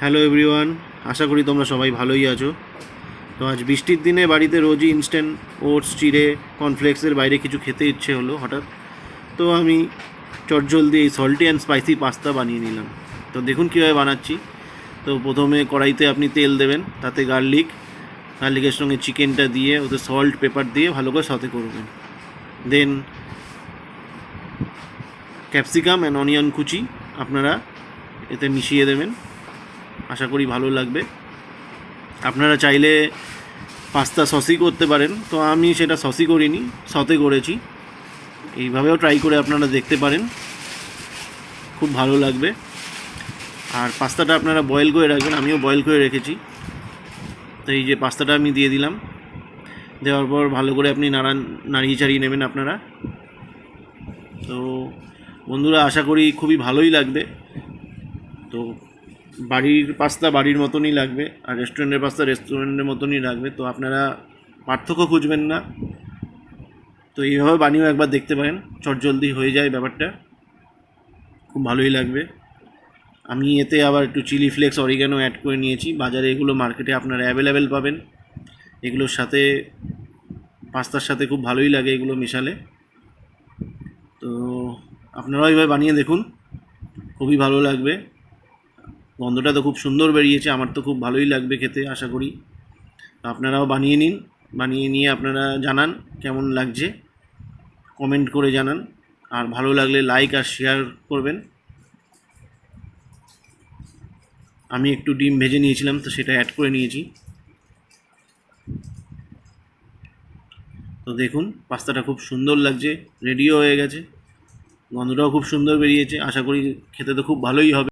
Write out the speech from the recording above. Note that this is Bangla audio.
হ্যালো এভরিওয়ান, আশা করি তোমরা সবাই ভালোই আছো। তো আজ বৃষ্টির দিনে বাড়িতে রোজই ইনস্ট্যান্ট ওটস, চিড়ে, কর্নফ্লেক্সের বাইরে কিছু খেতে ইচ্ছে হলো হঠাৎ। তো আমি চটজলদি এই সল্টি অ্যান্ড স্পাইসি পাস্তা বানিয়ে নিলাম। তো দেখুন কীভাবে বানাচ্ছি। তো প্রথমে কড়াইতে আপনি তেল দেবেন, তাতে গার্লিকের সঙ্গে চিকেনটা দিয়ে ওতে সল্ট পেপার দিয়ে ভালো করে সতে করবেন। দেন ক্যাপসিকাম অ্যান্ড অনিয়ন কুচি আপনারা এতে মিশিয়ে দেবেন। আশা করি ভালো লাগবে। আপনারা চাইলে পাস্তা সসই করতে পারেন, তো আমি সেটা সসই করিনি, সতে করেছি। এইভাবেও ট্রাই করে আপনারা দেখতে পারেন, খুব ভালো লাগবে। আর পাস্তাটা আপনারা বয়েল করে রাখবেন, আমিও বয়েল করে রেখেছি। তো এই যে পাস্তাটা আমি দিয়ে দিলাম, দেওয়ার পর ভালো করে আপনি নাড়িয়ে চাড়িয়ে নেবেন আপনারা। তো বন্ধুরা, আশা করি খুবই ভালোই লাগবে। তো বাড়ির পাস্তা বাড়ির মতনই লাগবে, আর রেস্টুরেন্টের পাস্তা রেস্টুরেন্টের মতনই লাগবে। তো আপনারা পার্থক্য খুঁজবেন না। তো এইভাবে বানিয়েও একবার দেখতে পারেন, চটজলদি হয়ে যায় ব্যাপারটা, খুব ভালোই লাগবে। আমি এতে আবার একটু চিলি ফ্লেক্স, অরিগ্যানো অ্যাড করে নিয়েছি। বাজারে এগুলো মার্কেটে আপনারা অ্যাভেলেবেল পাবেন। এগুলোর সাথে পাস্তার সাথে খুব ভালোই লাগে এগুলো মেশালে। তো আপনারাও এইভাবে বানিয়ে দেখুন, খুবই ভালো লাগবে। গন্ধটা তো খুব সুন্দর বেরিয়েছে, আমার তো খুব ভালোই লাগবে খেতে, আশা করি। আপনারাও বানিয়ে নিন, বানিয়ে নিয়ে আপনারা জানান কেমন লাগছে, কমেন্ট করে জানান। আর ভালো লাগলে লাইক আর শেয়ার করবেন। আমি একটু ডিম ভেজে নিয়েছিলাম, তো সেটা অ্যাড করে নিয়েছি। তো দেখুন পাস্তাটা খুব সুন্দর লাগছে, রেডিও হয়ে গেছে, গন্ধটাও খুব সুন্দর বেরিয়েছে। আশা করি খেতে তো খুব ভালোই হবে।